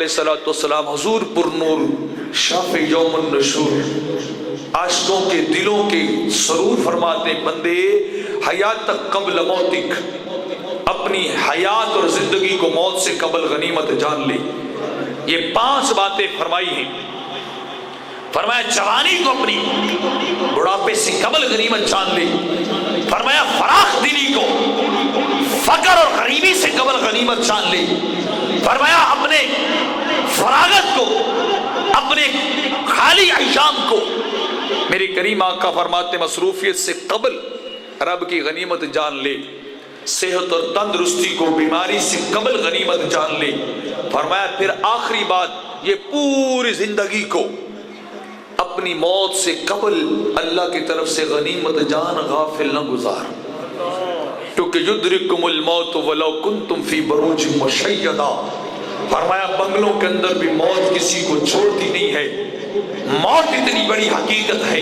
सलाम हुजूर पुरनूर शाफ़ यौम नशूर आशिकों के दिलों के सरूर फरमाते बंदे हयात तक कबल मौतिक, अपनी हयात और जिंदगी को मौत से कबल गनीमत जान ले। ये 5 बातें फरमाई हैं। फरमाया जवानी को अपनी बुढ़ापे से कबल गनीमत जान ले। फरमाया फराख दिली को फकर और गरीबी से कबल गनीमत जान ले। फरमाया अपने फरागत को, अपने खाली अय्याम को मेरे करीम आका फरमाते मसरूफियत से कबल रब की गनीमत जान ले। सेहत और तंदुरुस्ती को बीमारी से कबल गनीमत जान ले। फरमाया फिर आखिरी बात, ये पूरी जिंदगी को अपनी मौत से कबल अल्लाह की तरफ से गनीमत जान गाफिल न गुजार, क्योंकि युद्रिकुमुल मौत वलौ कुंतुम फी बुरूजिन मुशय्यदा। फरमाया बंगलों के अंदर भी मौत किसी को छोड़ती नहीं है। मौत इतनी बड़ी हकीकत है,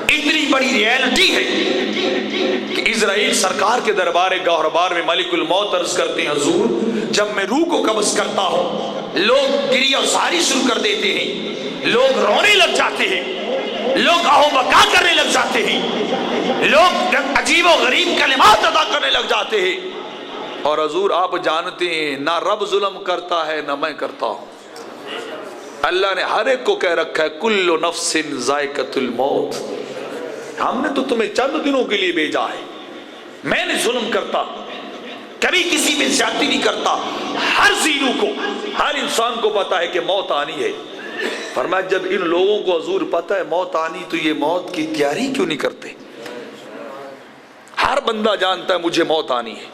इतनी बड़ी रियलिटी है कि इजराइल सरकार के दरबार गौहरबार में मलिकुल मौत अर्ज करते हैं, हुजूर जब मैं रूह को कब्ज करता हूं, लोग गिरियाज़ारी शुरू कर देते हैं, लोग रोने लग जाते हैं, लोग आहो-बका करने लग जाते हैं, लोग अजीब और गरीब कलिमात अदा करने लग जाते हैं। और हुजूर आप जानते हैं ना रब जुल्म करता है ना मैं करता हूं। अल्लाह ने हर एक को कह रखा है कुल्लु नफ्सिन जायकतुल मौत। हमने तो तुम्हें चंद दिनों के लिए भेजा है, मैं नहीं जुल्म करता, कभी किसी में ज्यादती नहीं करता। हर जीनू को, हर इंसान को पता है कि मौत आनी है। फरमाया जब इन लोगों को हुजूर पता है मौत आनी, तो ये मौत की तैयारी क्यों नहीं करते? हर बंदा जानता है मुझे मौत आनी है,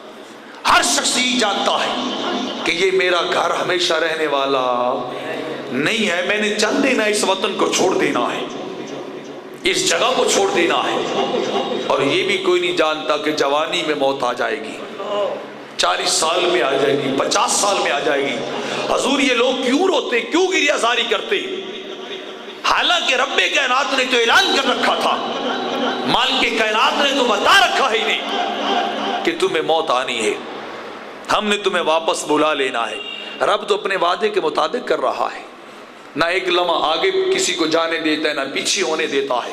हर शख्स ये जानता है कि ये मेरा घर हमेशा रहने वाला नहीं है, मैंने चल देना, इस वतन को छोड़ देना है, इस जगह को छोड़ देना है। और ये भी कोई नहीं जानता कि जवानी में मौत आ जाएगी, 40 साल में आ जाएगी, 50 साल में आ जाएगी। हुजूर ये लोग क्यों रोते, क्यों गिरियाज़ारी करते? हालांकि रब्बे कायनात ने तो ऐलान कर रखा था, मालिक कायनात ने तो बता रखा है इन्हें कि तुम्हें मौत आनी है, हमने तुम्हें वापस बुला लेना है। रब तो अपने वादे के मुताबिक कर रहा है, ना एक लम्हा आगे किसी को जाने देता है ना पीछे होने देता है।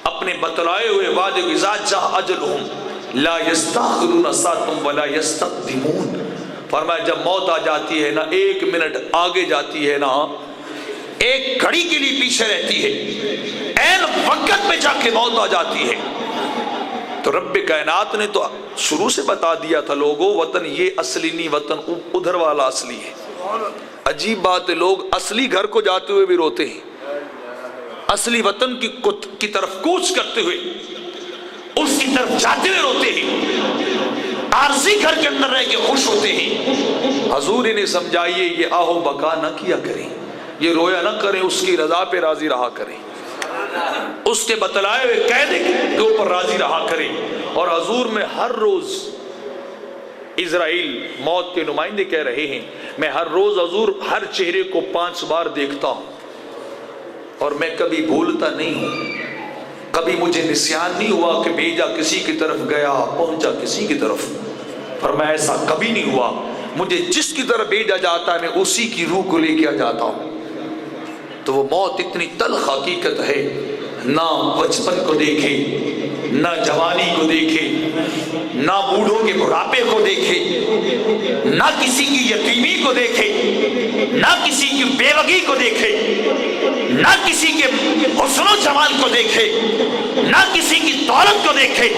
अपने बतलाए हुए वादे के साथ जा अजलहुम ला यस्तखिरुन सातुम वला यस्तक़दिमून। फरमाया जब मौत आ जाती है ना 1 मिनट आगे जाती है ना 1 घड़ी के लिए पीछे रहती है, ऐन वक्त में जाके मौत आ जाती है। तो रब्बे कायनात ने तो शुरू से बता दिया था लोगों, वतन ये असली नहीं, वतन उधर वाला असली है। अजीब बात है, लोग असली घर को जाते हुए भी रोते हैं, असली वतन की तरफ कूच करते हुए उसकी तरफ जाते हुए रोते हैं, आरजी घर के अंदर रह के खुश होते हैं। हुजूर इन्हें समझाइए ये आहो बका न किया करें, ये रोया न करें, उसकी रजा पे राजी रहा करें, उसके बतलाए हुए कहने के ऊपर राजी रहा करें। और हुजूर में हर रोज इजराइल मौत के नुमाइंदे कह रहे हैं, मैं हर रोज हुजूर हर चेहरे को 5 बार देखता हूं और मैं कभी भूलता नहीं हूं, कभी मुझे निस्यान नहीं हुआ कि भेजा किसी की तरफ गया पहुंचा किसी की तरफ। पर मैं ऐसा कभी नहीं हुआ, मुझे जिसकी तरफ भेजा जाता है मैं उसी की रूह को लेके आ जाता हूं। तो वो मौत इतनी तल्ख हकीकत है, ना बचपन को देखे, ना जवानी को देखे, ना बूढ़ों के बुढ़ापे को देखे, ना किसी की यतीमी को देखे, ना किसी की बेवगी को देखे, ना किसी के हुस्न जमाल को देखे, ना किसी की दौलत को देखे,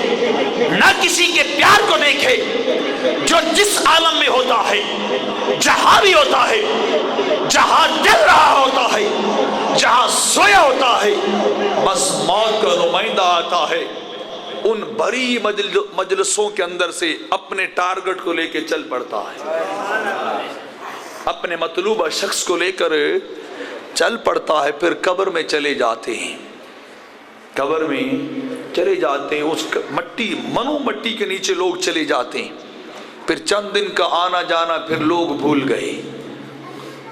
ना किसी के प्यार को देखे। जो जिस आलम में होता है, जहां भी होता है, जहां डर रहा होता है, जहां सोया होता है, बस मौत का नुमाइंदा आता है, उन बड़ी मजलिसों के अंदर से अपने टारगेट को लेकर चल पड़ता है, अपने मतलूबा शख्स को लेकर चल पड़ता है। फिर कब्र में चले जाते हैं, कब्र में चले जाते हैं, उस मट्टी मनो मट्टी के नीचे लोग चले जाते हैं। फिर चंद दिन का आना जाना फिर लोग भूल गए,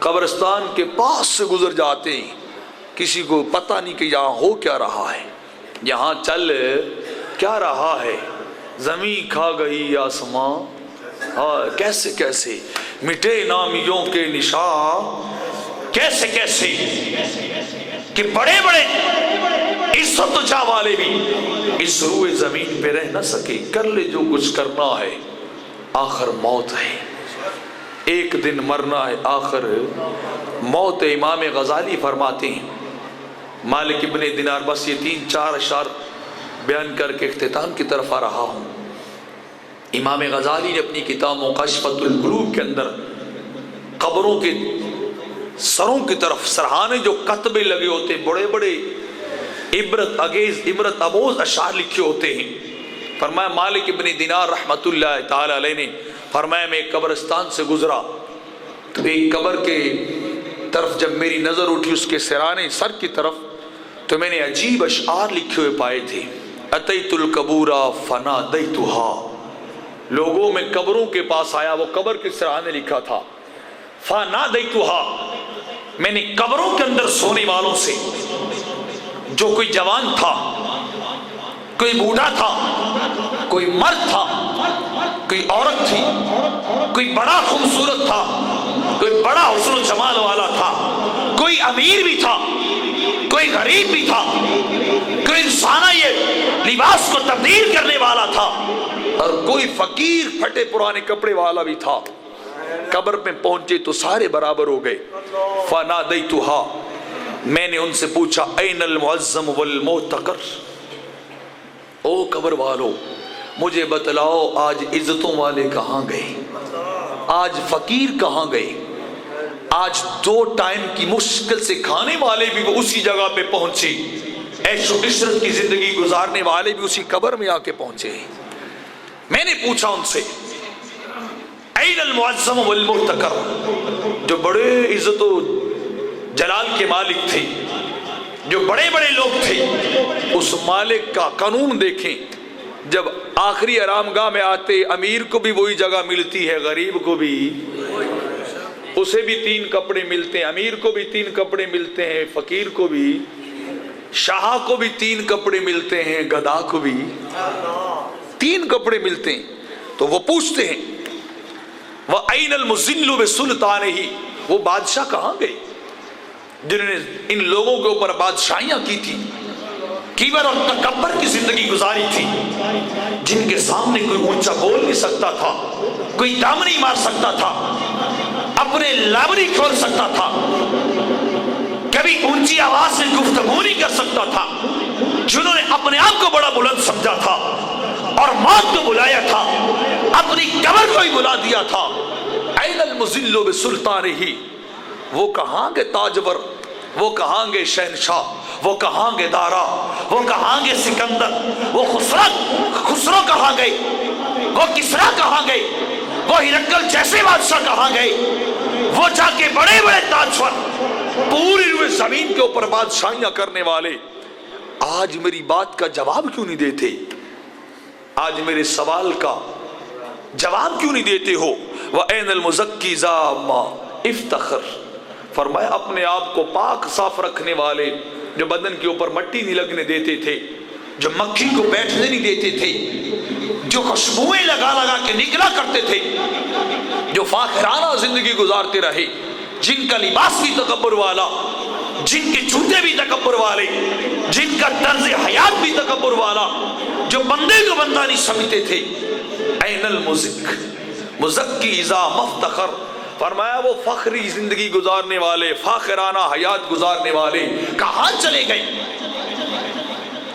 कब्रिस्तान के पास से गुजर जाते हैं, किसी को पता नहीं कि यहाँ हो क्या रहा है, यहाँ चल क्या रहा है। ज़मीं खा गई आसमां, कैसे कैसे مٹے نامیوں کے نشان کیسے کیسے کہ بڑے بڑے عزت و جاہ والے بھی اس روئے زمین پہ رہ نہ سکے. کر لے جو کچھ کرنا ہے، آخر موت ہے، ایک دن مرنا ہے، آخر موت. امام غزالی فرماتے ہیں، مالک ابن دینار، بس یہ 3-4 اشعار بیان کر کے اختتام کی طرف آ رہا ہوں. امام غزالی نے اپنی کتاب مکاشفۃ القلوب کے اندر قبروں کے سروں کی طرف سرہانے جو کتبے لگے ہوتے، بڑے بڑے عبرت آموز اشعار لکھے ہوتے ہیں. فرمایا مالک ابن دینار رحمت اللہ تعالی علیہ نے فرمایا میں ایک قبرستان سے گزرا تو ایک قبر کے طرف جب میری نظر اٹھی، اس کے سرانے سر کی طرف، تو میں نے عجیب اشعار لکھے ہوئے پائے تھے. اتیت القبور فنادیتها، لوگوں میں قبروں کے پاس آیا، وہ قبر کے سرانے لکھا تھا. فنادیتها، میں نے قبروں کے اندر سونے والوں سے، جو کوئی جوان تھا، کوئی بوڑھا تھا، کوئی مرد تھا، کوئی عورت تھی، کوئی بڑا خوبصورت تھا، کوئی بڑا حسن و جمال والا تھا، کوئی امیر بھی تھا، کوئی غریب بھی تھا، کوئی انسانہ یہ لباس کو تبدیل کرنے والا تھا، اور کوئی فقیر پھٹے پرانے کپڑے والا بھی تھا. قبر میں پہنچے تو سارے برابر ہو گئے. فنادیتها، میں نے ان سے پوچھا این المعظم والمحتقر، او قبر والو مجھے بتلاؤ آج عزتوں والے کہاں گئے، آج فقیر کہاں گئے، آج 2 ٹائم کی مشکل سے کھانے والے بھی وہ اسی جگہ پہ پہنچے، عیش و عشرت کی زندگی گزارنے والے بھی اسی قبر میں آ کے پہنچے. میں نے پوچھا ان سے این المعظم والمحتقر، جو بڑے عزت و جلال کے مالک تھے، جو بڑے بڑے لوگ تھے، اس مالک کا قانون دیکھیں. جب آخری آرام گاہ میں آتے، امیر کو بھی وہی جگہ ملتی ہے، غریب کو بھی، اسے بھی 3 کپڑے ملتے ہیں، امیر کو بھی 3 کپڑے ملتے ہیں، فقیر کو بھی، شاہ کو بھی 3 کپڑے ملتے ہیں، گدھا کو بھی 3 کپڑے ملتے ہیں. تو وہ پوچھتے ہیں وَأَيْنَ الْمُذِلُّ بِسُلْطَانِهِ، وہ بادشاہ کہاں گئے جنہوں نے ان لوگوں کے اوپر بادشاہیاں کی تھی، کیبر اور تکبر کی زندگی گزاری تھی، جن کے سامنے کوئی اونچا بول نہیں سکتا تھا، کوئی دام نہیں مار سکتا تھا، اپنے لب نہیں کھول سکتا تھا، کبھی اونچی آواز میں گفتگو نہیں کر سکتا تھا، جنہوں نے اپنے آپ کو بڑا بلند سمجھا تھا اور موت کو بلایا تھا، اپنی قبر کو ہی بلا دیا تھا. این المذل بسلطانہ، وہ کہاں گے تاجور، وہ کہاں گے شہنشاہ، وہ کہاں گے دارا، وہ کہاں گے سکندر، وہ خسرو کہاں گئے، وہ کسرا کہاں گئے، وہ ہرقل جیسے بادشاہ کہاں گئے، وہ جا کے بڑے بڑے تاجور پوری روئے زمین کے اوپر بادشاہیاں کرنے والے آج میری بات کا جواب کیوں نہیں دیتے، آج میرے سوال کا جواب کیوں نہیں دیتے ہو. وَأَيْنَ الْمُزَكِّي ذَا مَا افتخر، فرمایا اپنے آپ کو پاک صاف رکھنے والے، جو بدن کے اوپر مٹی نہیں لگنے دیتے تھے، جو مکھی کو بیٹھنے نہیں دیتے تھے، جو خوشبوئیں لگا لگا کے نکلا کرتے تھے، جو فاخرانہ زندگی گزارتے رہے، جن کا لباس بھی تکبر والا، جن کے جوتے بھی تکبر والے، جن کا طرز حیات بھی تکبر والا، جو بندے کو بندہ نہیں سمجھتے تھے. این المزکی اذا مفتخر، فرمایا وہ فخری زندگی گزارنے والے، فاخرانہ حیات گزارنے والے کہاں چلے گئے.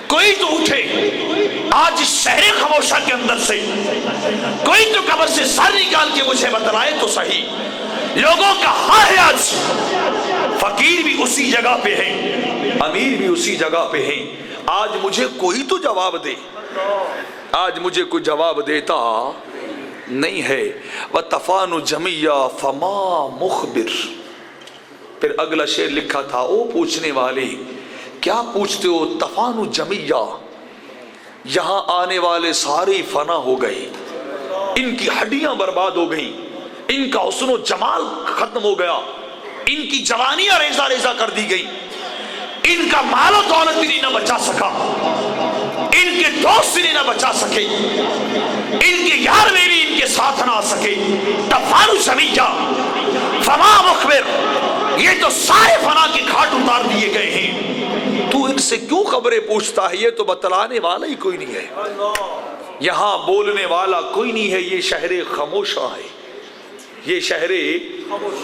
کوئی تو اٹھے آج شہر خاموشہ کے اندر سے، کوئی تو قبر سے سر نکال کے مجھے بتلائے تو صحیح، لوگوں کا ہاں ہے آج، فقیر بھی اسی جگہ پہ ہیں، امیر بھی اسی جگہ پہ ہیں. آج مجھے کوئی تو جواب دے، آج مجھے کوئی جواب دیتا نہیں ہے. وَتَفَانُ جَمِيًّا فَمَا مُخْبِرْ، پھر اگلا شعر لکھا تھا، او پوچھنے والے کیا پوچھتے ہو، تفانو جمیہ، یہاں آنے والے سارے فنا ہو گئے، ان کی ہڈیاں برباد ہو گئیں، ان کا حسن و جمال ختم ہو گیا، ان کی جوانیاں ریزہ ریزہ کر دی گئی، ان کا مال و دولت بھی نہیں نہ بچا سکا، ان इनके दोस्त इन्हें न बचा सके, इनके यार में भी इनके साथ ना आ सके। तफानु समीजा फमा मुखबिर, ये तो सारे फना के घाट उतार दिए गए हैं। तू इनसे क्यों खबरें पूछता है? ये तो बतलाने वाला ही कोई नहीं है, यहाँ बोलने वाला कोई नहीं है। ये शहरे खामोशा है, ये शहरे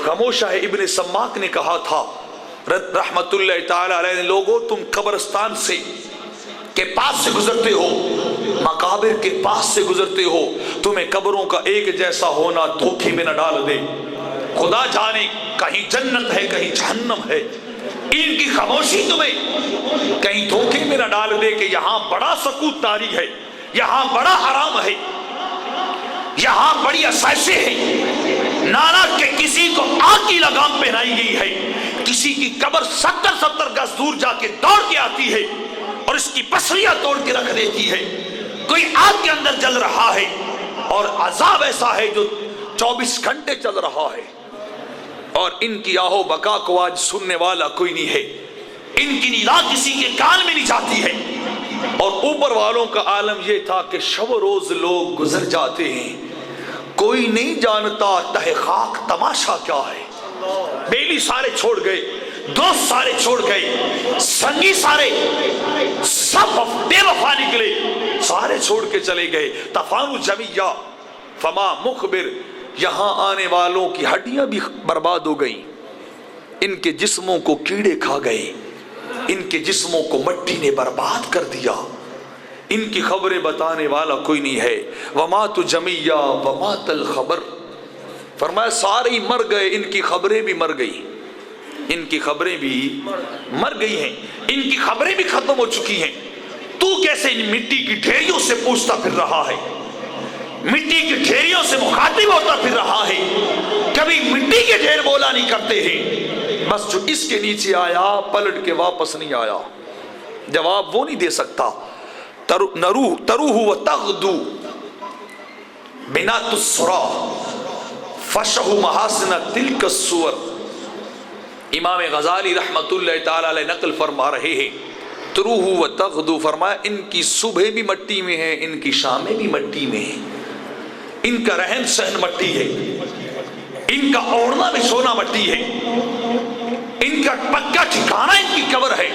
खामोशा है। इब्न सम्माक ने कहा था रहमतुल्लाह ताला अलैह, लोगों तुम कब्रिस्तान से के पास से गुजरते हो, मकाबिर के पास से गुजरते हो, तुम्हें कब्रों का एक जैसा होना धोखे में न डाल दे। खुदा जाने कहीं जन्नत है कहीं जहन्नम है, इनकी खामोशी तुम्हें कहीं धोखे में न डाल दे कि यहाँ बड़ा सकूत तारी है, यहाँ बड़ा आराम है, यहाँ बड़ी असाइशें हैं। नाना के किसी को आग की लगाम पहनाई गई है, किसी की कब्र 70-70 गज दूर जाके दौड़ के आती है और इसकी पसलियां तोड़ के रख देती है। कोई आग के अंदर जल रहा है और अजाब ऐसा है जो 24 घंटे चल रहा है, और इनकी आहो बका को आज सुनने वाला कोई नहीं है। इनकी निदा किसी के कान में नहीं जाती है। और ऊपर वालों का आलम यह था कि शब रोज लोग गुजर जाते हैं, कोई नहीं जानता तहे खाक तमाशा क्या है। बेली सारे छोड़ गए, दोस्त सारे छोड़ गए, संगी सारे सब बेवफा निकले, सारे छोड़ के चले गए। तफानु जमिया फमा मुखबिर, यहाँ आने वालों की हड्डियां भी बर्बाद हो गई, इनके जिस्मों को कीड़े खा गए, इनके जिस्मों को मिट्टी ने बर्बाद कर दिया। इनकी खबरें बताने वाला कोई नहीं है। वमा तु जमिया वमा तल खबर, फरमाया सारे ही मर गए, इनकी खबरें भी मर गई, इनकी खबरें भी मर गई हैं, इनकी खबरें भी खत्म हो चुकी हैं। तू कैसे इन मिट्टी की ढेरियों से पूछता फिर रहा है, मिट्टी की ढेरियों से मुखातिब होता फिर रहा है, कभी मिट्टी के ढेर बोला नहीं करते हैं। बस जो इसके नीचे आया पलट के वापस नहीं आया, जवाब वो नहीं दे सकता। तरूहु व तग़दू बिना तुस्रा फशहु महासिना तिल्क सुवर। इमाम गजाली रहमतुल्लाह ताला अलैह नकल फरमा रहे हैं, तरूहु व तग़दू, फरमाया इनकी सुबह भी मट्टी में है, इनकी शामें भी मट्टी में है, इनका रहन सहन मट्टी है, इनका ओढ़ना बिछोना मट्टी है, इनका पक्का ठिकाना इनकी कब्र है।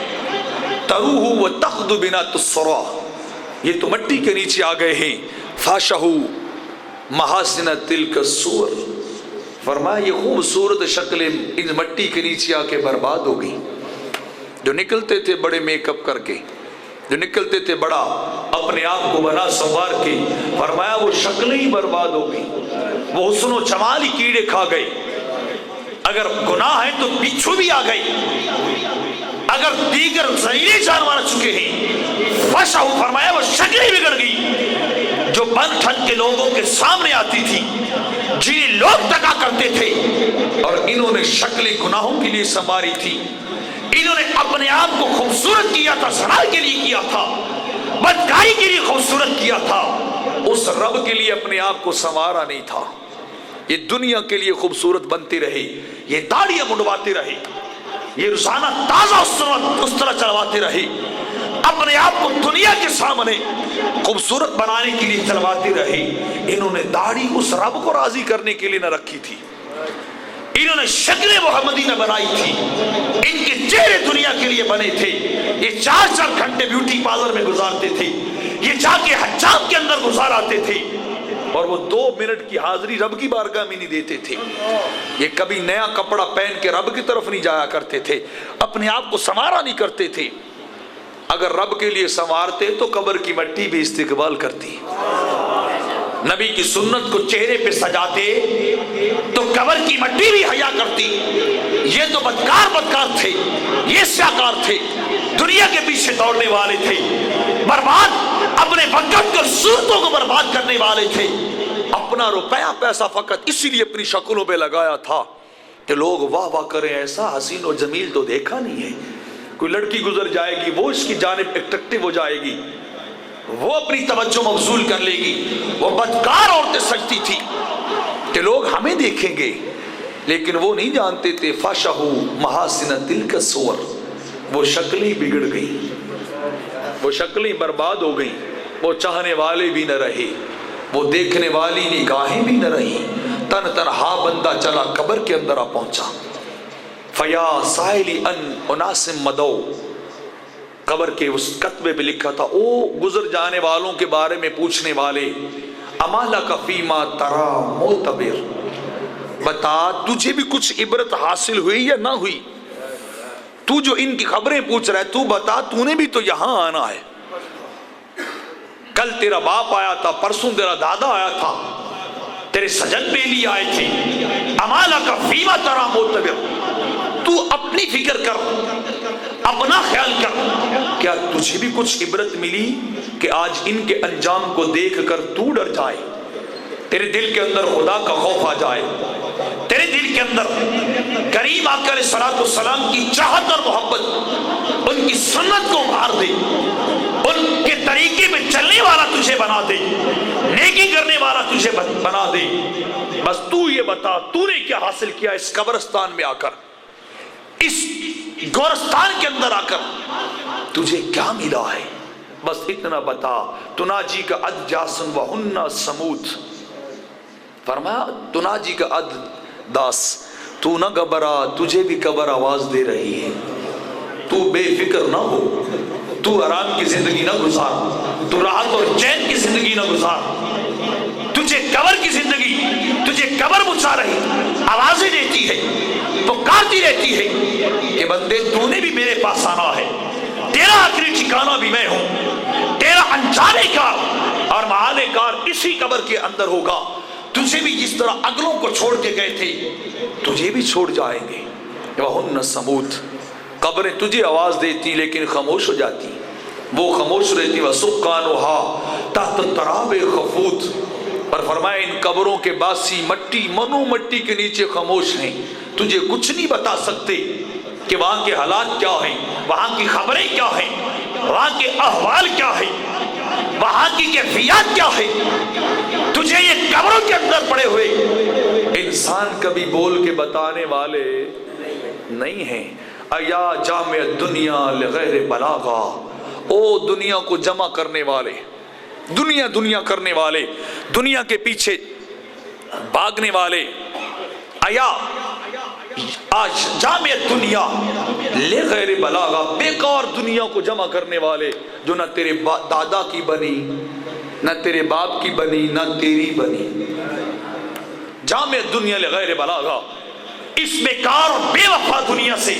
तरूहु व तग़दू बिना तुस्रा, ये तो मट्टी के नीचे आ गए हैं। फाशहु महासिना तिल्क सुवर, फरमाया ये खूबसूरत शक्लें इन मट्टी के नीचे आके बर्बाद हो गई। जो निकलते थे बड़े मेकअप करके, जो निकलते थे बड़ा अपने आप को बना संवार के, फरमाया वो शक्लें ही बर्बाद हो गई, वो हुस्न जमाल ही कीड़े खा गए। अगर गुनाह है तो बिच्छू भी आ गई, अगर दीगर जहरीले जानवर चुके हैं, फशाहु, फरमाया वो शक्लें बिगड़ गई जो बन ठन के लोगों के सामने आती थी, जिन्हें लोग तका करते थे, और इन्होंने शक्लें गुनाहों के लिए संवारी थी। इन्होंने अपने आप को खूबसूरत किया था, ज़ना के लिए किया था, बदकारी के लिए खूबसूरत किया था, उस रब के लिए अपने आप को संवारा नहीं था। ये दुनिया के लिए खूबसूरत बनते रहे, ये दाढ़ियां मुंडवाते रहे, ये रोजाना ताजा उस तरह चलवाते रहे, अपने आप को दुनिया के सामने खूबसूरत बनाने के लिए चलवाते रहे। इन्होंने दाढ़ी उस रब को राजी करने के लिए न रखी थी, इन्होंने शक्ल मोहम्मदी न बनाई थी, इनके चेहरे दुनिया के लिए बने थे। ये 4-4 घंटे ब्यूटी पार्लर में गुजारते थे, ये जाके हज्जाम के अंदर गुजार आते थे, और वो 2 मिनट की हाजिरी रब की बारगाह में नहीं देते थे। ये कभी नया कपड़ा पहन के रब की तरफ नहीं जाया करते थे, अपने आप को संवारा नहीं करते थे। अगर रब के लिए संवारते तो कब्र की मिट्टी भी इस्तिकबाल करती, नबी की सुन्नत को चेहरे पे सजाते तो कब्र की मिट्टी भी हया करती। ये तो बदकार थे, ये स्याकार थे, दुनिया के पीछे दौड़ने वाले थे, बर्बाद अपने वक्त और सूरतों को बर्बाद करने वाले थे। अपना रुपया पैसा फकत इसीलिए अपनी शक्लों पे लगाया था कि लोग वाह वाह करें, ऐसा हसीन और जमील तो देखा नहीं है। कोई लड़की गुजर जाएगी, वो इसकी जानिब अट्रैक्टिव हो जाएगी, वो अपनी तवज्जो मबजूल कर लेगी। वो बदकार औरतें सजती थी कि लोग हमें देखेंगे, लेकिन वो नहीं जानते थे फशहु महासिन तिल्क सुवर, वो शक्लें बिगड़ गई। وہ شکلیں برباد ہو گئیں، وہ چاہنے والے بھی نہ رہے، وہ دیکھنے والی نگاہیں بھی نہ رہی، تن تنہا بندہ چلا قبر کے اندر آ پہنچا۔ فیا سائلی ان اناس مدو، قبر کے اس کتبے پہ لکھا تھا او گزر جانے والوں کے بارے میں پوچھنے والے، اما لک فیما ترا معتبر، بتا تجھے بھی کچھ عبرت حاصل ہوئی یا نہ ہوئی؟ تو جو ان کی خبریں پوچھ رہا ہے، تو بتا تو نے بھی تو یہاں آنا ہے، کل تیرا باپ آیا تھا، پرسوں تیرا دادا آیا تھا، تیرے سجن بیلی آئے تھے، اما لک فیما ترا معتبر، تو اپنی فکر کر، اپنا خیال کر، کیا تجھے بھی کچھ عبرت ملی کہ آج ان کے انجام کو دیکھ کر تو ڈر جائے، تیرے دل کے اندر خدا کا خوف آ جائے، تیرے دل کے اندر کریم آقا علیہ الصلوۃ والسلام کی چاہت اور محبت، ان کی سنت کو مار دے، ان کے طریقے میں چلنے والا تجھے بنا دے، نیکی کرنے والا تجھے بنا دے۔ بس تو یہ بتا تو نے کیا حاصل کیا اس قبرستان میں آ کر، اس گورستان کے اندر آ کر تجھے کیا ملا ہے، بس اتنا بتا۔ تناجی کا اد جاسن وہن سمود، فرمایا تناجی کا اد داس، تو نہ گھبرا، تجھے بھی قبر آواز دے رہی ہے، تو بے فکر نہ ہو، تو آرام کی زندگی نہ گزار، تو راحت اور چین کی زندگی نہ گزار، تجھے قبر کی زندگی، تجھے قبر بچا رہی، آوازیں دیتی ہے، پکارتی رہتی ہے کہ بندے تو نے بھی میرے پاس آنا ہے، تیرا آخری ٹھکانہ بھی میں ہوں، تیرا انجام کار اور معال کار اسی قبر کے اندر ہوگا، تجھے بھی جس طرح اگلوں کو چھوڑ کے گئے تھے تجھے بھی چھوڑ جائیں گے۔ وَهُنَّ سَمُوتُ، قبریں تجھے آواز دیتی لیکن خاموش ہو جاتی، وہ خاموش رہتی، وَسُقَّانُهَا تَحْتَ التَّرَابِ خَفُوت، اور فرمایا ان قبروں کے باسی مٹی منو مٹی کے نیچے خاموش ہیں، تجھے کچھ نہیں بتا سکتے کہ وہاں کے حالات کیا ہیں، وہاں کی خبریں کیا ہیں، وہاں کے احوال کیا ہیں، وہاں کی کیفیات کیا ہے، تجھے یہ قبروں کے اندر پڑے ہوئے انسان کبھی بول کے بتانے والے نہیں ہیں۔ ایا جامع الدنیا لغیر بلاغا، او دنیا کو جمع کرنے والے، دنیا کرنے والے، دنیا کے پیچھے بھاگنے والے، ایا آج جامع دنیا لغیر بلاغا، بیکار دنیا کو جمع کرنے والے، جو نہ تیرے دادا کی بنی، نہ تیرے باپ کی بنی، نہ تیری بنی، جامع دنیا لغیر بلاغا، اس بیکار اور بے وفا دنیا سے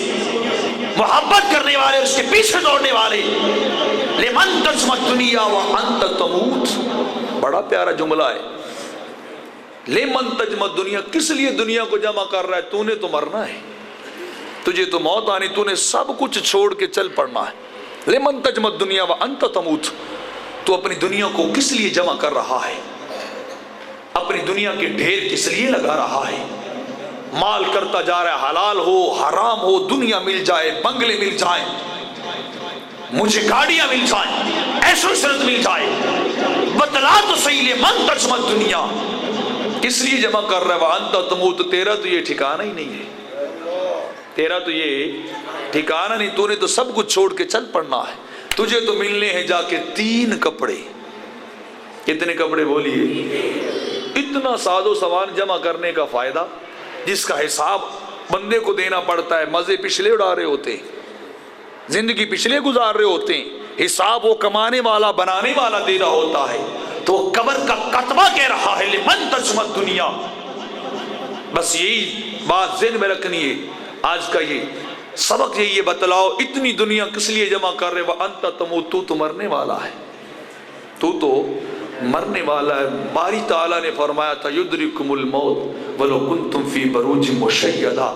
محبت کرنے والے اور اس کے پیچھے دوڑنے والے، لمن تجمع الدنیا وانت تموت، بڑا پیارا جملہ ہے، لمن تجمع الدنیا، کس لیے دنیا کو جمع کر رہا ہے، تو نے تو مرنا ہے، تجھے تو موت آنی، تو نے سب کچھ چھوڑ کے چل پڑنا ہے، لمن تجمع الدنیا وانت تموت، تو اپنی دنیا کو کس لیے جمع کر رہا ہے، اپنی دنیا کے ڈھیر کس لیے لگا رہا ہے، مال کرتا جا رہا ہے، حلال ہو حرام ہو، دنیا مل جائے، بنگلے مل جائیں، مجھے گاڑیاں مل جائیں، ایشو عشرت مل جائے، بتلا تو صحیح، لمن تجمع الدنیا، کس لیے جمع کر رہا ہے، وانت تموت، تیرا تو یہ ٹھکانہ ہی نہیں ہے، تیرا تو یہ ٹھکانہ نہیں، تو نے تو سب کچھ چھوڑ کے چل پڑنا ہے، تجھے تو ملنے ہیں جا کے 3 کپڑے، کتنے کپڑے بولیے، اتنا ساز و سامان جمع کرنے کا فائدہ، جس کا حساب بندے کو دینا پڑتا ہے، مزے پچھلے اڑا رہے ہوتے ہیں، زندگی پچھلے گزار رہے ہوتے ہیں، حساب وہ کمانے والا بنانے والا دے رہا ہوتا ہے، تو قبر کا کتبہ کہہ رہا ہے لمن تجمع الدنیا، بس یہی بات ذہن میں رکھنی ہے، آج کا یہ سبق یہ بتلاؤ، اتنی دنیا کس لیے جمع کر رہے، وانت تموت، تو مرنے والا ہے، تو مرنے والا ہے، باری تعالیٰ نے فرمایا تھا یدرککم الموت ولو کنتم فی بروج مشیدہ،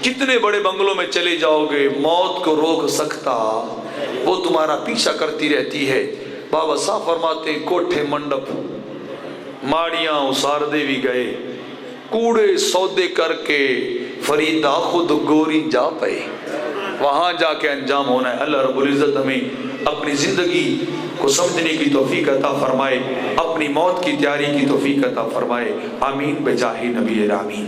کتنے بڑے بنگلوں میں چلے جاؤ گے، موت کو روک سکتا وہ تمہارا پیچھا کرتی رہتی ہے۔ بابا صاحب فرماتے ہیں کوٹھے منڈپ ماڑیاں اساردے بھی گئے، کوڑے سودے کر کے فریدا خود گوری جا پئے، وہاں جا کے انجام ہونا ہے۔ اللہ رب العزت ہمیں اپنی زندگی کو سمجھنے کی توفیق عطا فرمائے، اپنی موت کی تیاری کی توفیق عطا فرمائے، آمین بجاہ نبی آمین۔